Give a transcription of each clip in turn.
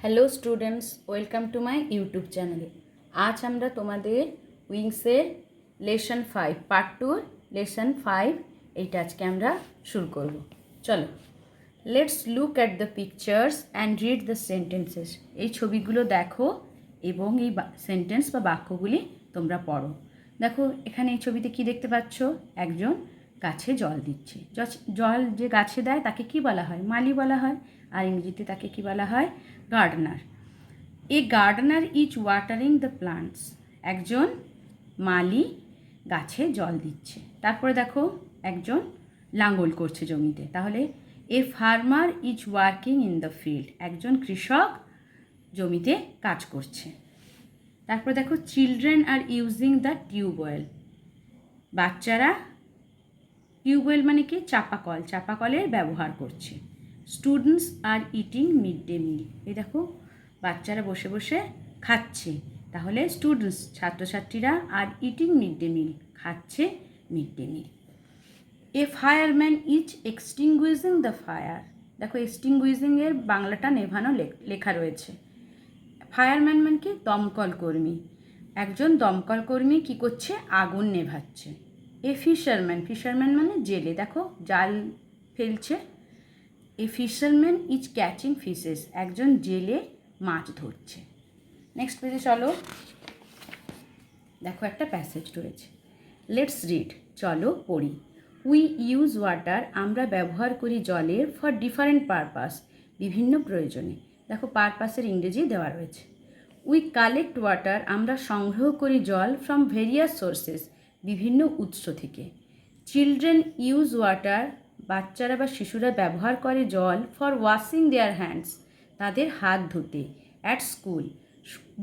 Hello students, welcome to my YouTube চ্যানেলে। আজ আমরা তোমাদের উইংসের লেসন 5 পার্ট 2 লেসন 5 এইটা আজকে আমরা শুরু করব। চলো, let's look at the pictures and read the sentences. এই ছবিগুলো দেখো এবং এই সেন্টেন্স বা বাক্যগুলি তোমরা পড়ো। দেখো, এখানে এই ছবিতে কি দেখতে পাচ্ছ? একজন গাছে জল দিচ্ছে। জল যে গাছে দেয় তাকে কি বলা হয়? মালি বলা হয়। আর ইংরেজিতে তাকে কি বলা হয়? Gardener. A gardener is watering the plants. একজন মালি গাছে জল দিচ্ছে। তারপরে দেখো, একজন লাঙ্গল করছে জমিতে। তাহলে a farmer is working in the field. একজন কৃষক জমিতে কাজ করছে। তারপরে দেখো, children are using the tubewell. বাচ্চারা টিউবওয়েল মানে কি? চাপাকল, চাপাকলের ব্যবহার করছে। Students are eating mid day meal. এই দেখো, বাচ্চারা বসে বসে খাচ্ছে। তাহলে স্টুডেন্টস ছাত্রছাত্রীরা are eating mid day meal, খাচ্ছে mid day meal. A fireman is extinguishing the fire. দেখো, এক্সটিংগুইজিংয়ের বাংলাটা নেভানো লেখা রয়েছে। ফায়ারম্যান মানে কি? দমকল কর্মী। একজন দমকল কর্মী কী করছে? আগুন নেভাচ্ছে। এ ফিশারম্যান, ফিশারম্যান মানে জেলে। দেখো, জাল ফেলছে। A fisherman is catching fishes. একজন জেলে মাছ ধরছে। নেক্সট পেজে চলো, দেখো একটা প্যাসেজ রয়েছে। লেটস রিড, চলো পড়ি। উই ইউজ ওয়াটার, আমরা ব্যবহার করি জলের, ফর ডিফারেন্ট পারপাস, বিভিন্ন প্রয়োজনে। দেখো, পারপাসের ইংরেজি দেওয়া রয়েছে। উই কালেক্ট ওয়াটার, আমরা সংগ্রহ করি জল, ফ্রম ভেরিয়াস সোর্সেস, বিভিন্ন উৎস থেকে। চিলড্রেন ইউজ ওয়াটার, বাচ্চারা বা শিশুরা ব্যবহার করে জল, ফর ওয়াশিং দেয়ার হ্যান্ডস, তাদের হাত ধুতে। অ্যাট স্কুল,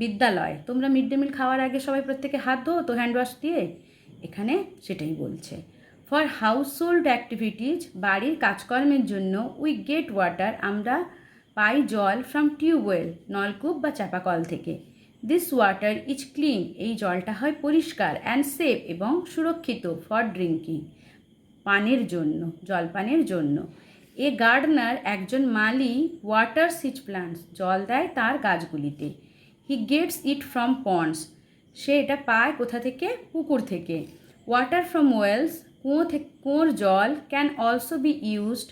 বিদ্যালয়। তোমরা মিড ডে মিল খাওয়ার আগে সবাই প্রত্যেকে হাত ধো তো হ্যান্ড ওয়াশ দিয়ে। এখানে সেটাই বলছে। ফর হাউসহোল্ড অ্যাক্টিভিটিজ, বাড়ির কাজকর্মের জন্য। উই গেট ওয়াটার, আমরা পাই জল, ফ্রম টিউবওয়েল, নলকূপ বা চাপাকল থেকে। দিস ওয়াটার ইজ ক্লিন, এই জলটা হয় পরিষ্কার, অ্যান্ড সেফ, এবং সুরক্ষিত, ফর ড্রিঙ্কিং, পানের জন্য, জলপানের জন্য। এ গার্ডেনার, একজন মালি, ওয়াটারস হিজ প্লান্টস, জল দেয় তার গাছগুলিতে। He gets it from ponds, সে এটা পায় কোথা থেকে? পুকুর থেকে। ওয়াটার ফ্রম ওয়েলস, কুয়োর জল, ক্যান অলসো বি ইউজড,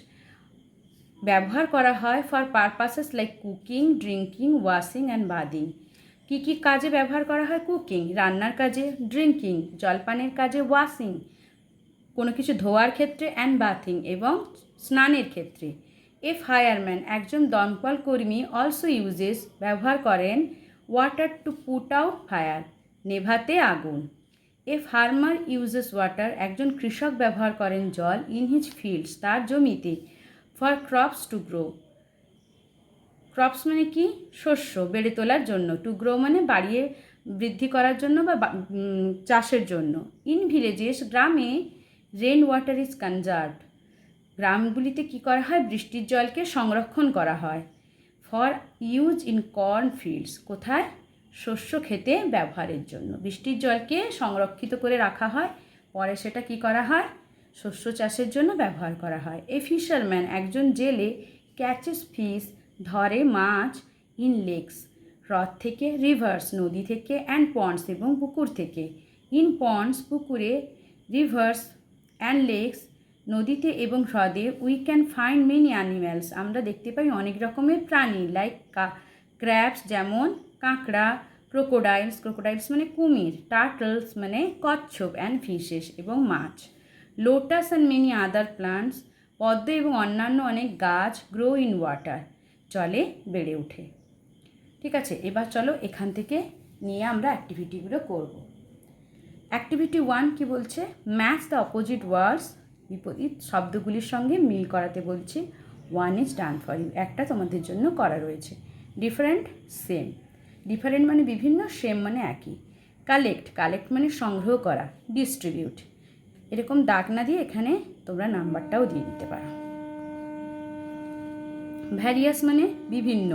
ব্যবহার করা হয়, for purposes like cooking, drinking, washing and bathing. কী কী কাজে ব্যবহার করা হয়? কুকিং, রান্নার কাজে। ড্রিঙ্কিং, জলপানের কাজে। ওয়াশিং, কোনো কিছু ধোয়ার ক্ষেত্রে। অ্যান্ড বাথিং, এবং স্নানের ক্ষেত্রে। এ ফায়ারম্যান, একজন দমকল কর্মী, অলসো ইউজেস, ব্যবহার করেন, water to put out fire, নেভাতে আগুন। এ ফার্মার ইউজেস ওয়াটার, একজন কৃষক ব্যবহার করেন জল, ইন হিজ ফিল্ডস, তার জমিতে, for crops to grow. Crops মানে কি? শস্য বেড়ে তোলার জন্য। টু গ্রো মানে বাড়িয়ে বৃদ্ধি করার জন্য বা চাষের জন্য। ইন ভিলেজেস, গ্রামে, রেন ওয়াটার ইজ কনজার্ভড, গ্রামগুলিতে কী করা হয়? বৃষ্টির জলকে সংরক্ষণ করা হয়। For use in corn fields, কোথায়? শস্য খেতে ব্যবহারের জন্য বৃষ্টির জলকে সংরক্ষিত করে রাখা হয়, পরে সেটা কি করা হয়? শস্য চাষের জন্য ব্যবহার করা হয়। এ ফিশারম্যান, একজন জেলে, ক্যাচেস ফিশ, ধরে মাছ, ইন লেকস, হ্রদ থেকে, রিভার্স, নদী থেকে, অ্যান্ড পন্ডস, এবং পুকুর থেকে। ইন পন্ডস, পুকুরে, রিভার্স অ্যান্ড লেকস, নদীতে এবং হ্রদে। We can find many animals, আমরা দেখতে পাই অনেক রকমের প্রাণী, লাইক ক্র্যাবস, যেমন কাঁকড়া, ক্রোকোডাইলস, ক্রোকোডাইলস মানে কুমির, টার্টলস মানে কচ্ছপ, অ্যান্ড ফিশেস, এবং মাছ। Lotus and many other plants, পদ্ম এবং অন্যান্য অনেক গাছ, গ্রো ইন ওয়াটার, জলে বেড়ে ওঠে। ঠিক আছে, এবার চলো এখান থেকে নিয়ে আমরা অ্যাক্টিভিটিগুলো করব। অ্যাক্টিভিটি 1 কি বলছে? ম্যাচ দ্য অপোজিট ওয়ার্ডস, বিপরীত শব্দগুলির সঙ্গে মিল করাতে বলছে। 1 ইজ ডান ফর ইউ, একটা তোমাদের জন্য করা রয়েছে। Different, same. ডিফারেন্ট মানে বিভিন্ন, সেম মানে একই। কালেক্ট, কালেক্ট মানে সংগ্রহ করা। ডিস্ট্রিবিউট, এরকম দাগ না দিয়ে এখানে তোমরা নাম্বারটাও দিয়ে দিতে পারো। ভ্যারিয়াস মানে বিভিন্ন।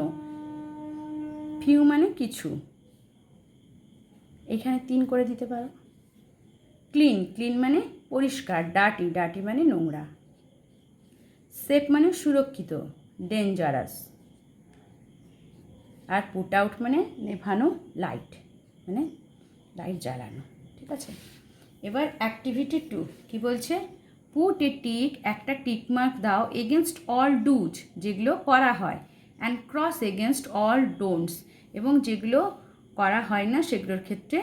ফিউ মানে কিছু, এখানে 3 করে দিতে পারো। ক্লিন, ক্লিন মানে পরিষ্কার। ডার্টি, ডার্টি মানে নোংরা। সেফ মানে সুরক্ষিত। ডেঞ্জারাস। আর পুট আউট মানে নেভানো, লাইট মানে লাইট জ্বালানো। ঠিক আছে, এবার অ্যাক্টিভিটি 2 কি বলছে, পুট এ টিক, একটা টিক মার্ক দাও, এগেনস্ট অল ডুজ যেগুলো করা হয়, and cross against all don'ts এবং যেগুলো করা হয় না সেগুলোর ক্ষেত্রে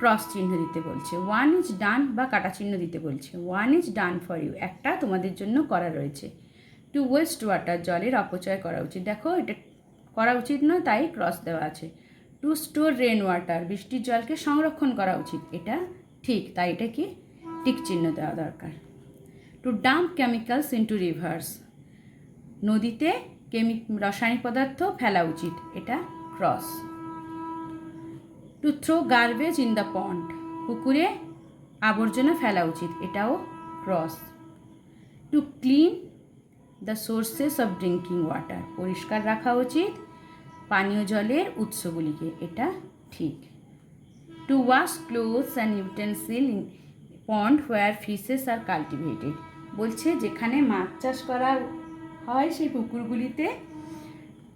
ক্রস চিহ্ন দিতে বলছে। 1 ইজ ডান বা কাটা চিহ্ন দিতে বলছে। 1 ইজ ডান ফর ইউ, একটা তোমাদের জন্য করা রয়েছে। টু ওয়েস্ট ওয়াটার, জলের অপচয় করা উচিত, দেখো এটা করা উচিত নয় তাই ক্রস দেওয়া আছে। টু স্টোর রেন ওয়াটার, বৃষ্টির জলকে সংরক্ষণ করা উচিত, এটা ঠিক তাই এটা কি টিক চিহ্ন দেওয়া দরকার। To dump chemicals into rivers, নদীতে রাসায়নিক পদার্থ ফেলা উচিত, এটা cross. To throw garbage in the pond, পুকুরে আবর্জনা ফেলা উচিত, এটাও cross. To clean the sources of drinking water, পরিষ্কার রাখা উচিত পানীয় জলের উৎসগুলিকে, এটা ঠিক। To wash clothes and utensil in pond where fishes are cultivated, বলছে যেখানে মাছ চাষ করা হয় সেই পুকুরগুলিতে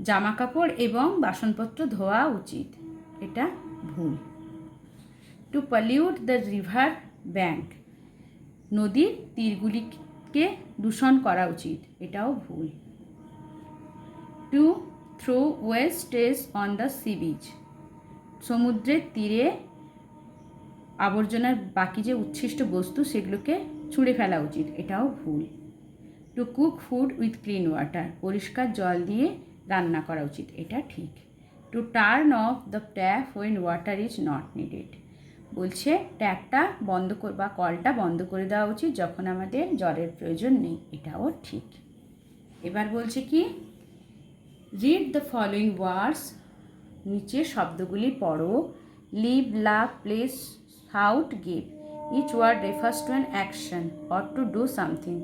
জামা কাপড় এবং বাসনপত্র ধোয়া উচিত, এটা ভুল। To pollute the river bank, নদীর তীরগুলিকে দূষণ করা উচিত, এটাও ভুল। To throw wastage on the sea beach, সমুদ্রের তীরে আবর্জনার বাকি যে উচ্ছিষ্ট বস্তু সেগুলোকে ছুঁড়ে ফেলা উচিত, এটাও ভুল। To cook food with clean water, পরিষ্কার জল দিয়ে রান্না করা উচিত, এটা ঠিক। To turn off the tap when water is not needed, বলছে ট্যাপটা বন্ধ বা কলটা বন্ধ করে দেওয়া উচিত যখন আমাদের জলের প্রয়োজন নেই, এটাও ঠিক। এবার বলছে কি, রিড দ্য ফলোয়িং ওয়ার্ডস, নিচে শব্দগুলি পড়ো। Live, love, place, shout, give, each word refers to an action or to do something,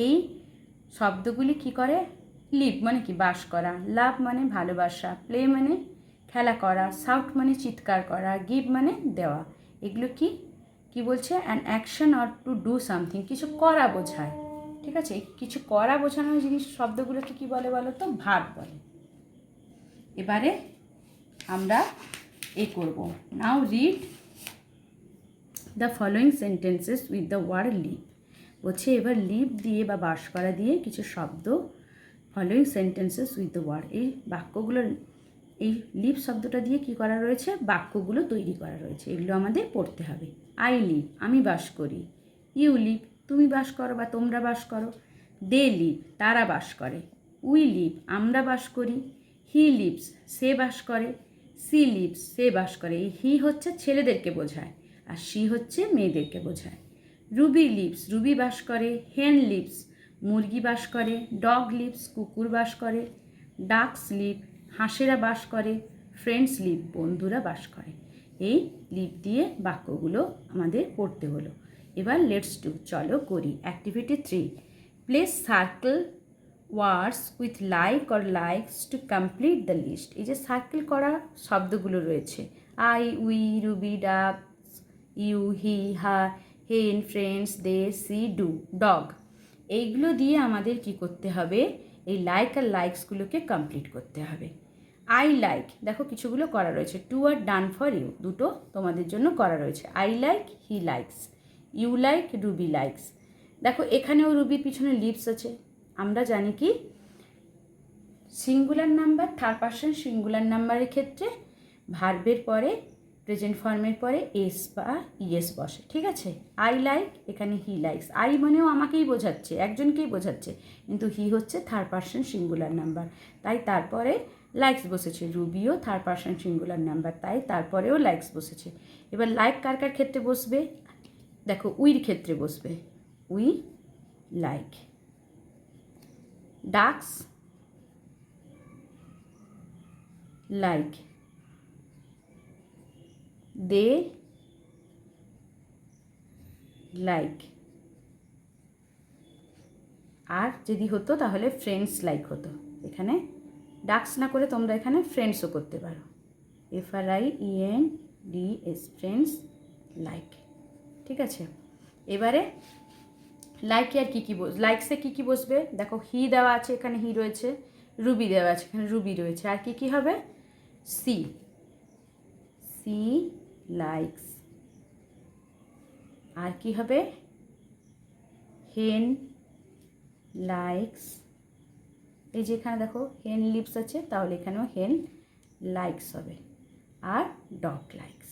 এই শব্দগুলি কি করে, লিভ মানে কি বাস করা, লাভ মানে ভালোবাসা, প্লে মানে খেলা করা, শাউট মানে চিৎকার করা, গিভ মানে দেওয়া, এগুলো কি কি বলছে, an action or to do something, কিছু করা বোঝায়। ঠিক আছে, কিছু করা বোঝানোর জিনিস শব্দগুলোকে কি বলে বলো তো, ভার্ব বলে। এবারে আমরা করব, now read the following sentences with the word live, বলছে এবার লিভ দিয়ে বা বাস করা দিয়ে কিছু শব্দ, following sentences with the word, এই বাক্যগুলোর এই লিভ শব্দটা দিয়ে কি করা রয়েছে, বাক্যগুলো তৈরি করা রয়েছে, এগুলো আমাদের পড়তে হবে। আই লিভ, আমি বাস করি। ইউ লিভ, তুমি বাস করো বা তোমরা বাস করো। দে লিভ, তারা বাস করে। উই লিভ, আমরা বাস করি। হি লিভস, সে বাস করে। সি লিভস, সে বাস করে। এই হি হচ্ছে ছেলেদেরকে বোঝায় আর সি হচ্ছে মেয়েদেরকে বোঝায়। রুবি লিভস, রুবি বাস করে। হেন লিভস, মুরগি বাস করে। ডগ লিভস, কুকুর বাস করে। ডাকস লিভ, হাঁসেরা বাস করে। ফ্রেন্ডস লিভ, বন্ধুরা বাস করে। এই লিভ দিয়ে বাক্যগুলো আমাদের পড়তে হলো। এবার লেটস ডু, চলো করি। Activity 3, place circle words with like or likes to complete the list, এই যে সার্কেল করা শব্দগুলো রয়েছে, I, we, Ruby, ducks, you, he, হা, hen, friends, they, she, do, dog, এইগুলো দিয়ে আমাদের কি করতে হবে, এই লাইক আর লাইকসগুলোকে কমপ্লিট করতে হবে। আই লাইক, দেখো কিছুগুলো করা রয়েছে। Two are done for you, দুটো তোমাদের জন্য করা রয়েছে। I like, he likes. You like, Ruby likes. দেখো এখানেও রুবির পিছনে লিভস আছে। আমরা জানি কি singular number, third person singular নাম্বারের ক্ষেত্রে ভার্বের পরে প্রেজেন্ট ফর্মের পরে এস বা ইএস বসে। ঠিক আছে, আই লাইক, এখানে হি লাইকস। আই মানেও আমাকেই বোঝাচ্ছে, একজনকেই বোঝাচ্ছে, কিন্তু হি হচ্ছে থার্ড পারসন সিঙ্গুলার নাম্বার, তাই তারপরে লাইকস বসেছে। Rubio third person singular number, তাই তারপরেও লাইকস বসেছে। এবার লাইক কার কার ক্ষেত্রে বসবে, দেখো উইর ক্ষেত্রে বসবে। We like. Ducks like. They like. আর যদি হতো তাহলে ফ্রেন্ডস লাইক হতো। এখানে ডাকস না করে তোমরা এখানে ফ্রেন্ডসও করতে পারো। FRIENDS, friends like. ঠিক আছে, এবারে লাইকে আর কী কী লাইকসে কী কী বসবে, দেখো হি দেওয়া আছে, এখানে হি রয়েছে। রুবি দেওয়া আছে, এখানে রুবি রয়েছে। আর কী কী হবে, সি, সি লাইকস। আর কি হবে? হেন লাইকস। এই যেখানে দেখো হেন লিভস আছে, তাহলে এখানেও হেন লাইকস হবে। আর ডগ লাইকস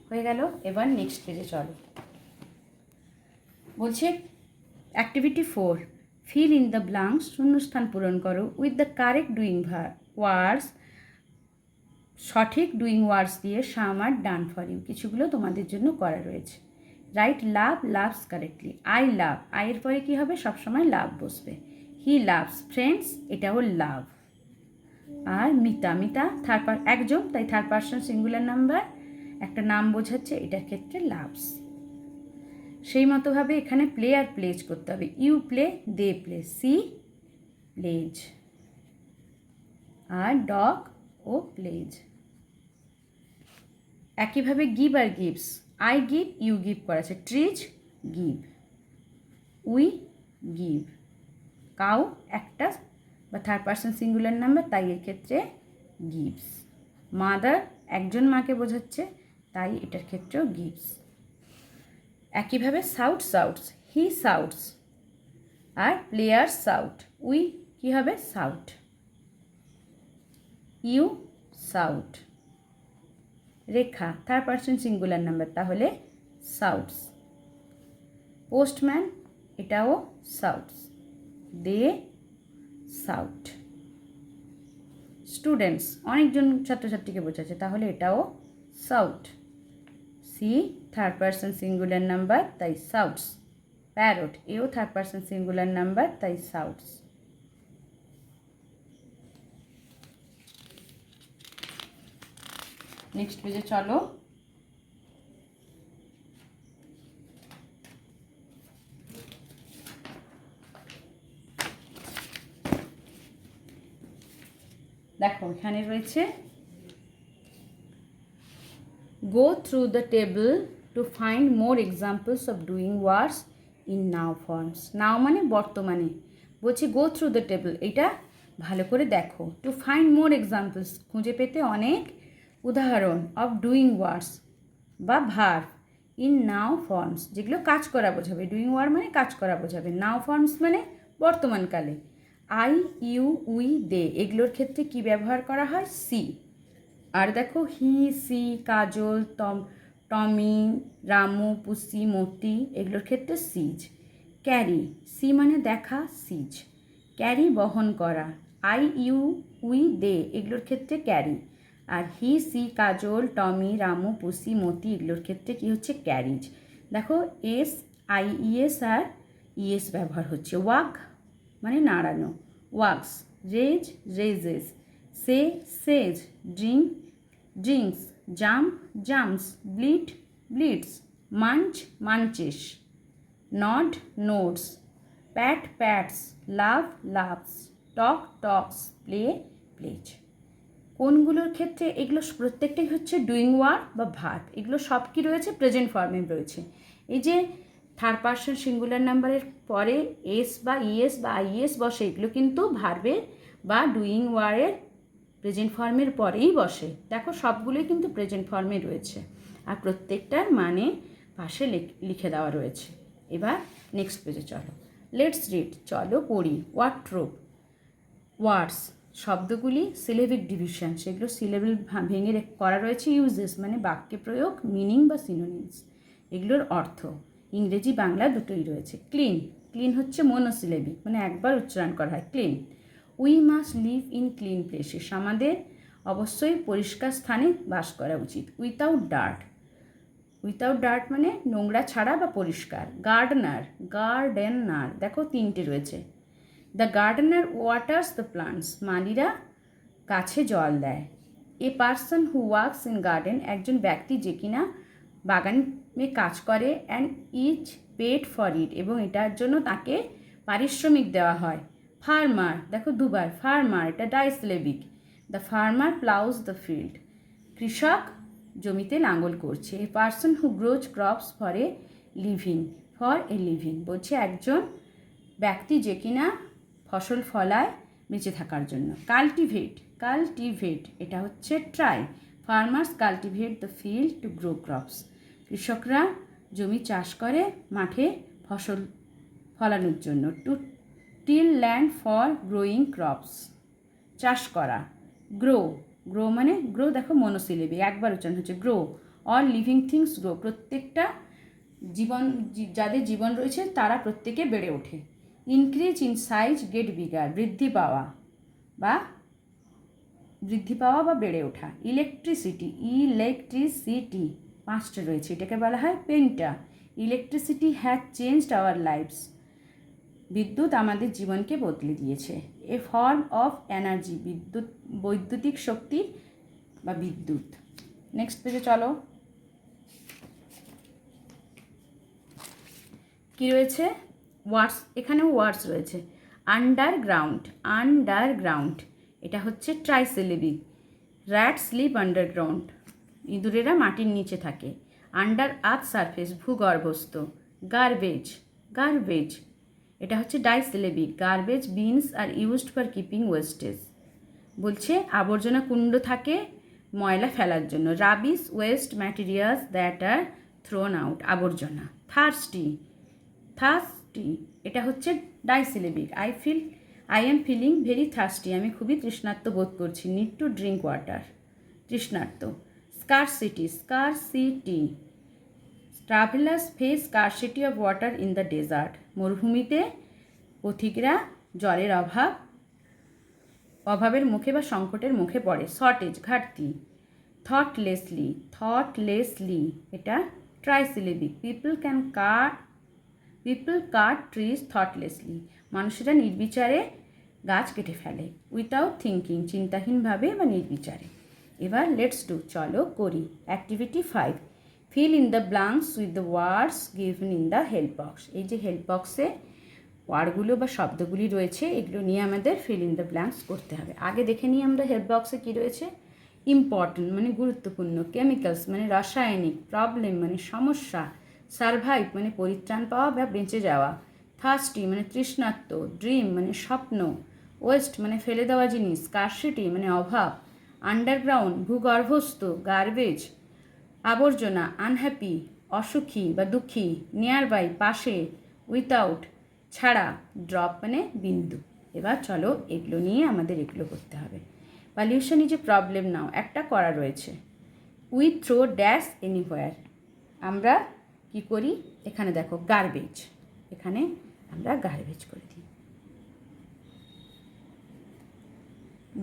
হয়ে গেল। এবার নেক্সট পেজে চলো। বলছে activity 4, feel in the blanks, শূন্যস্থান পূরণ করো উইথ দ্য কারেক্ট ডুইং ওয়ার্ডস, সঠিক ডুইং ওয়ার্ডস দিয়ে সাম আর ডান ফর ইউ। কিছুগুলো তোমাদের জন্য করা রয়েছে। Right love, loves correctly. I love, আইয়ের পরে কী হবে? সবসময় লাভ বসবে। হি লাভস ফ্রেন্ডস, এটাও লাভ। আর মিতা, মিতা একজন, তাই থার্ড পারসন সিঙ্গুলার নাম্বার, একটা নাম বোঝাচ্ছে, এটার ক্ষেত্রে লাভস। সেই মতোভাবে এখানে প্লে আর প্লেজ করতে হবে। You play, they play, she plays. আর ডগ ও প্লেজ। একইভাবে গিভ আর gives, I give, you give করা আছে, trees give, we give. Cow একটা বা থার্ড পারসন সিঙ্গুলার নাম্বার, তাই এর ক্ষেত্রে গিভস। মাদার একজন মাকে বোঝাচ্ছে, তাই এটার ক্ষেত্রেও গিভস। একইভাবে সাউট, সাউটস, হি সাউটস। আর প্লেয়ার সাউট, উই কী হবে? Shout, you shout. Rekha third person singular number, তাহলে সাউটস। পোস্টম্যান, এটাও সাউটস, দে সাউট। স্টুডেন্টস অনেকজন ছাত্রছাত্রীকে বোঝাচ্ছে, তাহলে এটাও shout, she third person singular number, তাই সাউটস। প্যারট, এও থার্ড পারসন সিঙ্গুলার নাম্বার, তাই সাউটস। নেক্সট পেজে চলো। দেখো এখানে রয়েছে go through the table to find more examples of doing words in now forms. Now মানে বর্তমানে, বলছি গো থ্রু দ্য টেবল, এটা ভালো করে দেখো। টু ফাইন্ড মোর এক্সাম্পলস, খুঁজে পেতে অনেক উদাহরণ, অফ ডুইং ওয়ার্ডস বা ভার্ব, ইন নাও ফর্মস, যেগুলো কাজ করা বোঝাবে। ডুইং ওয়ার্ড মানে কাজ করা বোঝাবে, নাও ফর্মস মানে বর্তমানকালে। আই, ইউ, উই, দে, এগুলোর ক্ষেত্রে কি ব্যবহার করা হয়? সি। আর দেখো হি, she, Kajal, Tommy, Ramu, Pussy, Moti, এগুলোর ক্ষেত্রে সিজ। ক্যারি, সি মানে দেখা, সিজ। ক্যারি বহন করা, আই, ইউ, উই, দে, এগুলোর ক্ষেত্রে ক্যারি। আর he, she, Kajal, Tommy, Ramu, Pussy, Moti, এগুলোর ক্ষেত্রে কি হচ্ছে? ক্যারিজ। দেখো এস, আই, ইএস আর ইএস ব্যবহার হচ্ছে। ওয়াক মানে নাড়ানো, walks. Raise, raises. Say, says. Drink, drinks. Jump, jumps. Bleed, bleeds. Munch, munches. Nod, nods. Pat, pats. Love, loves. Talk, talks. Play, plays. কোনগুলোর ক্ষেত্রে? এগুলো প্রত্যেকটাই হচ্ছে ডুইং ওয়ার্ড বা ভার্ব। এগুলো সব কি রয়েছে? প্রেজেন্ট ফর্মে রয়েছে। এই যে থার্ড পারসন সিঙ্গুলার নাম্বারের পরে এস বা ইএস বা আইএস বসে, এগুলো কিন্তু ভার্বের বা ডুইং ওয়ার্ডের প্রেজেন্ট ফর্মের পরেই বসে। দেখো সবগুলোই কিন্তু প্রেজেন্ট ফর্মে রয়েছে, আর প্রত্যেকটার মানে পাশে লিখে দেওয়া রয়েছে। এবার নেক্সট পেজে চলো। লেটস রিড, চলো পড়ি। ওয়ার্ডরোব, ওয়ার্ডস শব্দগুলি, সিলেবিক ডিভিশন, সেগুলো সিলেবেল ভেঙে করা রয়েছে। ইউজেস মানে বাক্যে প্রয়োগ, মিনিং বা সিনোনিমস, এগুলোর অর্থ। ইংরেজি বাংলা দুটোই রয়েছে। ক্লিন, ক্লিন হচ্ছে মনোসিলেবিক মানে একবার উচ্চারণ করা হয়, clean. We must live in clean places, আমাদের অবশ্যই পরিষ্কার স্থানে বাস করা উচিত। উইথাউট ডার্ট, উইথাউট ডার্ট মানে নোংরা ছাড়া বা পরিষ্কার। গার্ডেনার, গার্ডেনার দেখো তিনটে রয়েছে। The gardener waters the plants, মালিরা গাছে জল দেয়। A person who works in garden, একজন ব্যক্তি যে কিনা বাগানে কাজ করে। And is paid for it, এবং এটার জন্য তাকে পারিশ্রমিক দেওয়া হয়। ফার্মার দেখো দুবার, ফার্মার এটা disyllabic. The farmer ploughs the field, কৃষক জমিতে লাঙ্গল করছে। A person who grows crops for a living, for a living বলছে একজন ব্যক্তি যে কিনা ফসল ফলায় বেঁচে থাকার জন্য। কাল্টিভেট, কাল্টিভেট এটা হচ্ছে try. Farmers cultivate the field to grow crops. কৃষকরা জমি চাষ করে মাঠে ফসল ফলানোর জন্য। Two till land for growing crops, চাষ করা। গ্রো, গ্রো মানে গ্রো দেখো মনোসিলেবি, একবার উচ্চারণ হচ্ছে grow. All living things grow, প্রত্যেকটা যাদের জীবন রয়েছে তারা প্রত্যেকে বেড়ে ওঠে। Increase in size gate bigger, বৃদ্ধি পাওয়া বা বেড়ে ওঠা। ইলেকট্রিসিটি, ইলেকট্রিসিটি পাঁচটা রয়েছে, এটাকে বলা হয় পেন্টা। Electricity has changed our lives, বিদ্যুৎ আমাদের জীবনকে বদলে দিয়েছে। এ ফর্ম অফ এনার্জি, বৈদ্যুতিক শক্তি বা বিদ্যুৎ। নেক্সট পেজে চলো, কি রয়েছে? ওয়ার্ডস, এখানেও ওয়ার্ডস রয়েছে। আন্ডারগ্রাউন্ড, আন্ডারগ্রাউন্ড এটা হচ্ছে ট্রাইসিলেবিক। র্যাট স্লিপ আন্ডারগ্রাউন্ড, ইঁদুরেরা মাটির নিচে থাকে। আন্ডার আর্থ সারফেস, ভূগর্ভস্থ। গার্বেজ, গার্বেজ এটা হচ্ছে disyllabic. Garbage bins are used for keeping wastage, বলছে আবর্জনা কুণ্ড থাকে ময়লা ফেলার জন্য। Rubbish waste materials that are thrown out, আবর্জনা। থার্স্টি, থার্স্টি এটা হচ্ছে disyllabic. I am feeling very thirsty, আমি খুবই তৃষ্ণার্ত বোধ করছি। নিড টু ড্রিঙ্ক ওয়াটার, তৃষ্ণার্ত। Scarcity, scarcity travellers face scarcity of water in the desert, মরুভূমিতে পথিকরা জলের অভাবের মুখে বা সংকটের মুখে পড়ে। শর্টেজ, ঘাটতি। থটলেসলি, থটলেসলি এটা ট্রাইসিলেবিক। পিপল কাট ট্রিজ থটলেসলি, মানুষেরা নির্বিচারে গাছ কেটে ফেলে। উইথাউট থিঙ্কিং, চিন্তাহীনভাবে বা নির্বিচারে। এবার লেটস ডু, চলো করি। Activity 5, feel in the blanks with the words given in the help box. এই যে হেল্প বক্সে ওয়ার্ডগুলো বা শব্দগুলি রয়েছে, এগুলো নিয়ে আমাদের ফিল ইন দ্য ব্ল্যাঙ্কস করতে হবে। আগে দেখে নিই আমরা হেল্প বক্সে কী রয়েছে। ইম্পর্ট্যান্ট মানে গুরুত্বপূর্ণ। কেমিক্যালস মানে রাসায়নিক। প্রবলেম মানে সমস্যা। সারভাইভ মানে পরিত্রাণ পাওয়া বা বেঁচে যাওয়া। থার্স্টি মানে তৃষ্ণার্ত। ড্রিম মানে স্বপ্ন। ওয়েস্ট মানে ফেলে দেওয়া জিনিস। স্কারসিটি মানে অভাব। আন্ডারগ্রাউন্ড ভূগর্ভস্থ। গার্বেজ আবর্জনা। আনহ্যাপি অসুখী বা দুঃখী। নিয়ার বাই পাশে। উইথাউট ছাড়া। ড্রপ মানে বিন্দু। এবার চলো এগুলো নিয়ে আমাদের এগুলো করতে হবে। পলিউশন ইজ এ প্রবলেম নাও, একটা করা রয়েছে। উই থ্রো ড্যাশ এনিহোয়ার, আমরা কি করি? এখানে দেখো গার্বেজ, এখানে আমরা গার্বেজ করে দিই।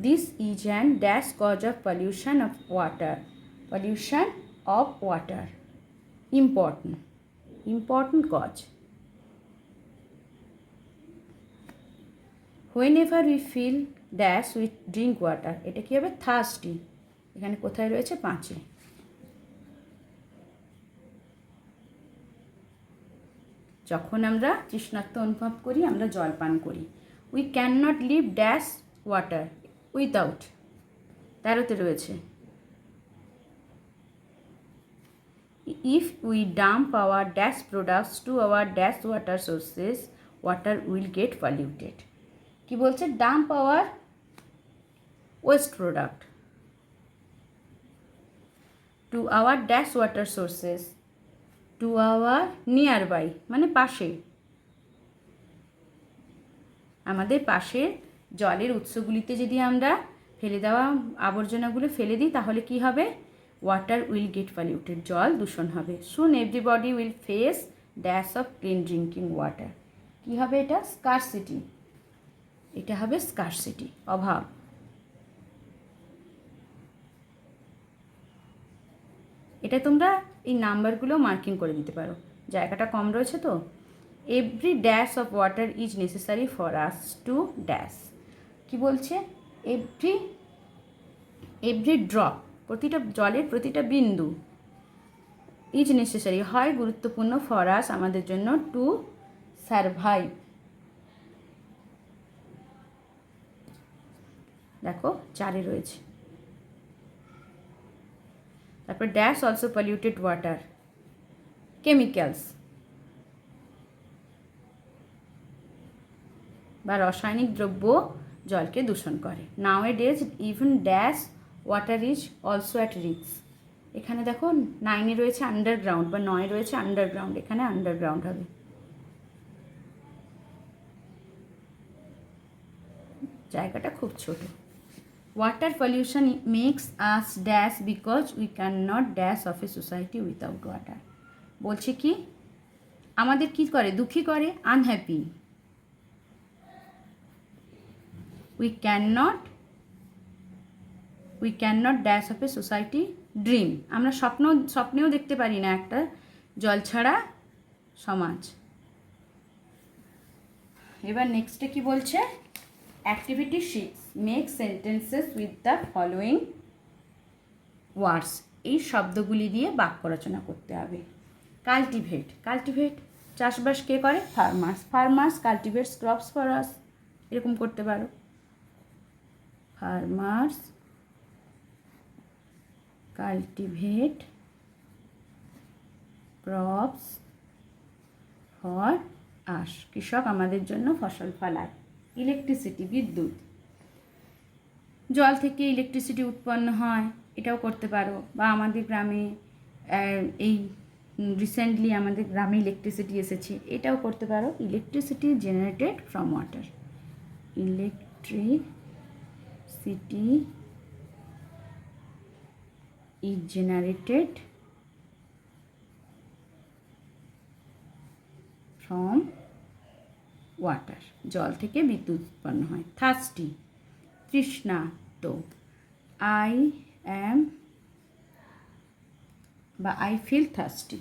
This is an dash cause of pollution of water, pollution of water. Important, important cause. Whenever we fill dash with drink water, এটা কী হবে? থার্স্টি, এখানে কোথায় রয়েছে? 5-এ। যখন আমরা তৃষ্ণার্ত অনুভব করি আমরা জল পান করি। We can not live dash water without, 13-তে রয়েছে। If we dump our dash products to our dash water sources water will get polluted. কি বলছে? Dump our waste product to our dash water sources, to our nearby মানে পাশে, আমাদের পাশে জলের উৎসগুলিতে যদি আমরা ফেলে দেওয়া আবর্জনাগুলো ফেলে দিই তাহলে কি হবে? ওয়াটার উইল গেট পলিউটেড, জল দূষণ হবে। Soon everybody will face dash of clean drinking water, কী হবে এটা? স্কারসিটি, এটা হবে স্কারসিটি, অভাব। এটা তোমরা এই নাম্বারগুলো মার্কিং করে দিতে পারো, জায়গাটা কম রয়েছে তো। Every dash of water is necessary for us to dash, কি বলছে? এভরি ড্রপ, প্রতিটা জলের প্রতিটা বিন্দু, ইজ নেসেসারি হয় গুরুত্বপূর্ণ, ফর আস আমাদের জন্য, টু সারভাইভ। দেখো 4-এ রয়েছে। তারপর dash also polluted water, chemicals বা রাসায়নিক দ্রব্য জলকে দূষণ করে। Nowadays even dash water is also at risk. এখানে দেখো 9 রয়েছে আন্ডারগ্রাউন্ড বা 9 রয়েছে আন্ডারগ্রাউন্ড, এখানে আন্ডারগ্রাউন্ড হবে। জায়গাটা খুব ছোট। Water pollution makes us dash because we can not dash of a society without water. বলছে কি আমাদের কি করে, দুঃখী করে, unhappy. We can not dash of a society dream. আমরা স্বপ্নেও দেখতে পারি না একটা জল ছাড়া সমাজ। এবার নেক্সটে কি বলছে, activity 6 make sentences with the following words. এই শব্দগুলি দিয়ে বাক্য রচনা করতে হবে। কাল্টিভেট চাষবাস কে করে, ফার্মার্স কাল্টিভেটস ক্রপস ফর আস, এরকম করতে পারো। Farmers cultivate crops for us, কৃষক আমাদের জন্য ফসল ফলায়। ইলেকট্রিসিটি বিদ্যুৎ, জল থেকে ইলেকট্রিসিটি উৎপন্ন হয়, এটাও করতে পারো। বা আমাদের গ্রামে এই রিসেন্টলি আমাদের গ্রামে ইলেকট্রিসিটি এসেছে, এটাও করতে পারো। Electricity generated from water, electricity is generated from water, জল থেকে বিদ্যুৎ উৎপন্ন হয়। থার্স্টি তৃষ্ণার্ত, আই অ্যাম বা I feel thirsty.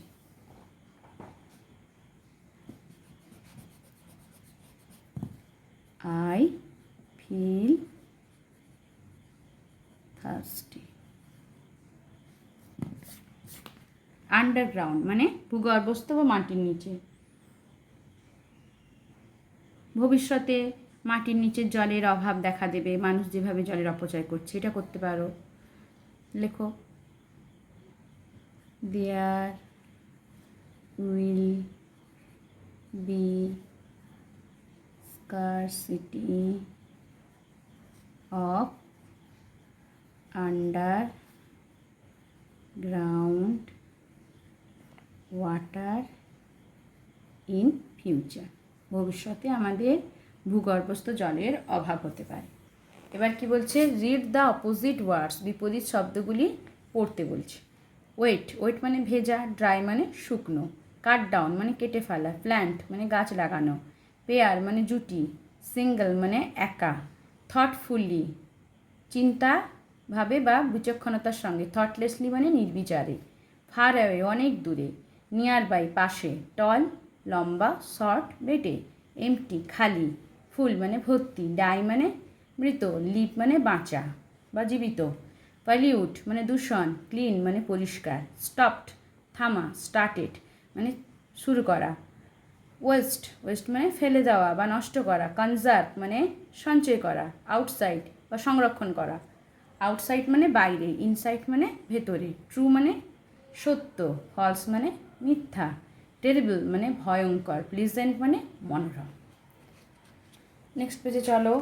I feel thirsty. Underground মানে ভূগর্ভস্থ বা মাটির নিচে। ভবিষ্যতে মাটির নিচের জলের অভাব দেখা দেবে, মানুষ যেভাবে জলের অপচয় করছে, এটা করতে পারো। লেখো, there will be scarcity of underground water in future. ভবিষ্যতে আমাদের ভূগর্ভস্থ জলের অভাব হতে পারে। এবার কি বলছে, রিড দ্য অপোজিট ওয়ার্ডস, বিপরীত শব্দগুলি পড়তে বলছে। ওয়েট মানে ভেজা, ড্রাই মানে শুকনো, কাট ডাউন মানে কেটে ফেলা, প্ল্যান্ট মানে গাছ লাগানো, পেয়ার মানে জুটি, সিঙ্গল মানে একা, থটফুলি চিন্তাভাবে বা বিচক্ষণতার সঙ্গে, থটলেসলি মানে নির্বিচারে, ফার অ্যাওয়ে অনেক দূরে, নিয়ার বাই পাশে, টল লম্বা, শর্ট বেটে, এমটি খালি, ফুল মানে ভর্তি, ডাই মানে মৃত, লিভ মানে বাঁচা বা জীবিত, পলিউট মানে দূষণ, ক্লিন মানে পরিষ্কার, স্টপড থামা, স্টার্টেড মানে শুরু করা, ওয়েস্ট মানে ফেলে দেওয়া বা নষ্ট করা, কনজার্ভ মানে সঞ্চয় করা, আউটসাইড বা সংরক্ষণ করা, আউটসাইড মানে বাইরে, ইনসাইড মানে ভেতরে, ট্রু মানে সত্য, ফলস মানে মিথ্যা, টেরিবল মানে ভয়ঙ্কর, প্লিজেন্ট মানে মনোরম। নেক্সট পেজে চলো।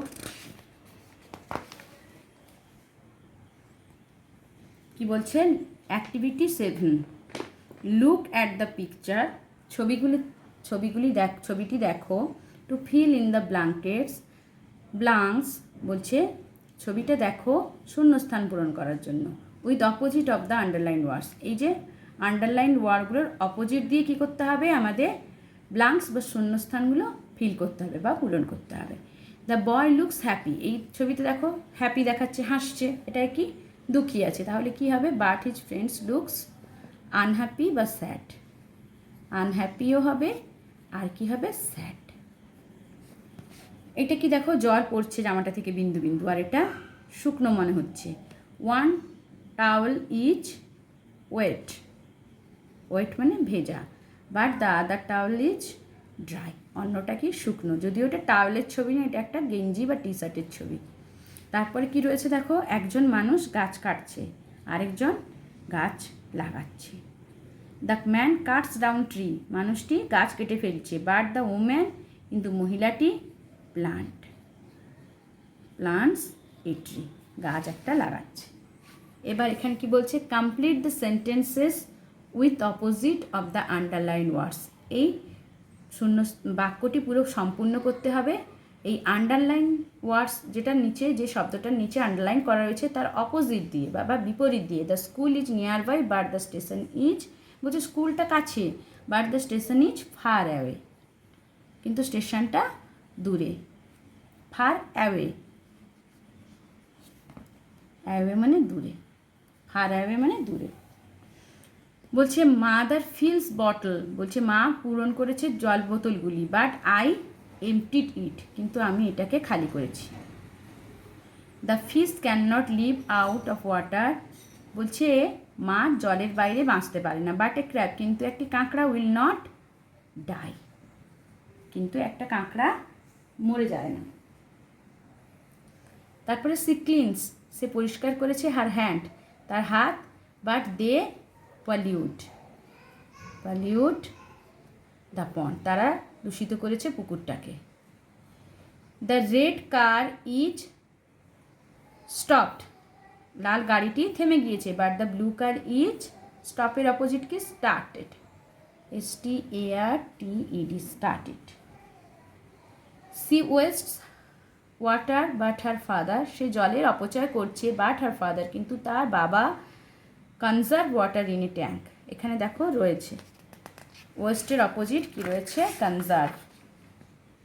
কি বলছেন, activity 7 look at the picture, ছবিটি দেখো, to fill in the blanks বলছে ছবিটা দেখো শূন্যস্থান পূরণ করার জন্য, with opposite of the underline words. এই যে আন্ডারলাইন ওয়ার্ডগুলোর অপোজিট দিয়ে কী করতে হবে, আমাদের ব্লাঙ্কস বা শূন্যস্থানগুলো ফিল করতে হবে বা পূরণ করতে হবে। দ্য বয় লুকস হ্যাপি, এই ছবিতে দেখো হ্যাপি দেখাচ্ছে, হাসছে, এটা কি দুঃখী আছে, তাহলে কি হবে, but his friends looks unhappy বা স্যাড, আনহ্যাপিও হবে আর কি হবে, স্যাড। এটা কি দেখো জ্বর পড়ছে জামাটা থেকে বিন্দু বিন্দু, আর এটা শুকনো মনে হচ্ছে। ওয়ান টাওয়েল ইজ ওয়েট মানে ভেজা, but the other towel is dry, অন্যটা কি শুকনো, যদিও এটা টাওয়েলের ছবি না, এটা একটা গেঞ্জি বা টি শার্টের ছবি। তারপরে কি রয়েছে দেখো, একজন মানুষ গাছ কাটছে, আরেকজন গাছ লাগাচ্ছে। The man Katz down tree, মানুষটি গাছ কেটে ফেলছে, বাট দ্য ওম্যান কিন্তু মহিলাটি প্লান্ট। প্লান্টস এ ট্রি, গাছ একটা লাগাচ্ছে। এবার এখানে কি বলছে, complete the sentences with opposite of the underline words. এই শূন্য বাক্যটি পুরো সম্পূর্ণ করতে হবে। এই আন্ডারলাইন ওয়ার্ডস, যেটার নিচে, যে শব্দটার নিচে আন্ডারলাইন করা রয়েছে তার অপোজিট দিয়ে বা বিপরীত দিয়ে। The school is nearby but the station is, বলছে স্কুলটা কাছে but the station is far away, কিন্তু স্টেশনটা দূরে। ফার অ্যাওয়ে, অ্যাওয়ে মানে দূরে, ফার অ্যাওয়ে মানে দূরে। বলছে মাদার ফিলস বটল, বলছে মা পূরণ করেছে জল বোতলগুলি, বাট আই এমপ্টিড ইট, কিন্তু আমি এটাকে খালি করেছি। The fish can not live out of water, বলছে মাছ জলের বাইরে বাঁচতে পারে না। বাট এ ক্র্যাব, কিন্তু একটি কাঁকড়া উইল নট ডাই, কিন্তু একটা কাঁকড়া মরে যায় না। তারপরে সি ক্লিনস, সে পরিষ্কার করেছে হার হ্যান্ড, তার হাত, but they pollute, pollute the pond, তারা দূষিত করেছে পুকুরটাকে। The red car is stopped, লাল গাড়িটি থেমে গিয়েছে। But the blue car is, স্টপের অপোজিট কি, started, STARTED, started. She waste water but her father, সে জলের অপচয় করছে, বাট হার ফাদার, কিন্তু তার বাবা conserve water in a tank. এখানে দেখো রয়েছে ওয়েস্টের অপোজিট কি রয়েছে, কনজার্ভ,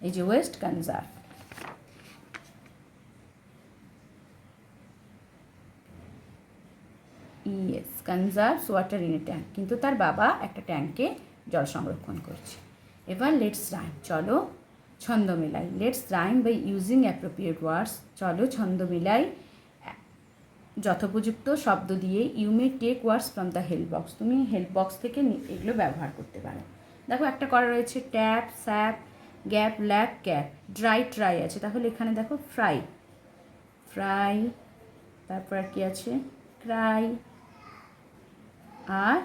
এই যে waste, conserve. Yes, conserves water in a tank, কিন্তু তার বাবা একটা ট্যাঙ্কে জল সংরক্ষণ করছে। এবার লেটস রাইম, চলো ছন্দ মেলাই। Let's rhyme by using appropriate words, চলো ছন্দ মেলাই যথোপযুক্ত শব্দ দিয়ে। You may take words from the help box, তুমি হেল্প বক্স থেকে এগুলো ব্যবহার করতে পারো। দেখো একটা করা রয়েছে tap, sap, gap, lap, cap, dry, try আছে, তাহলে এখানে দেখো ফ্রাই, ফ্রাই, তারপর আর কি আছে, ক্রাই আর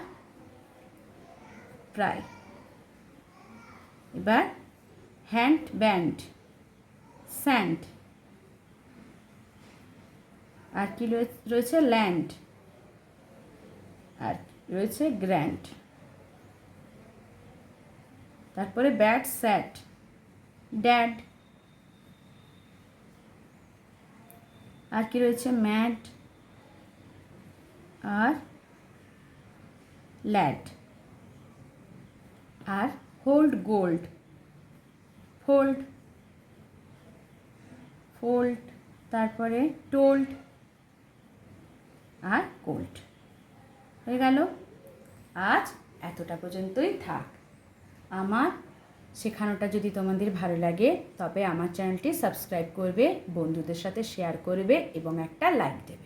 প্রায়। এবার হ্যান্ড, ব্যান্ড, স্যান্ড, আর কি রয়েছে, ল্যান্ড, আর রয়েছে গ্র্যান্ড। তারপরে ব্যাট, স্যাট, ড্যাড, আর কি রয়েছে, ম্যাড আর ল্যাড, আর হোল্ড, গোল্ড, ফোল্ড, ফোল্ড, তারপরে টোল্ড আর কোল্ড। হয়ে গেল। আজ এতটা পর্যন্তই থাক। আমার শেখানোটা যদি তোমাদের ভালো লাগে তবে আমার চ্যানেলটি সাবস্ক্রাইব করবে, বন্ধুদের সাথে শেয়ার করবে এবং একটা লাইক দেবে।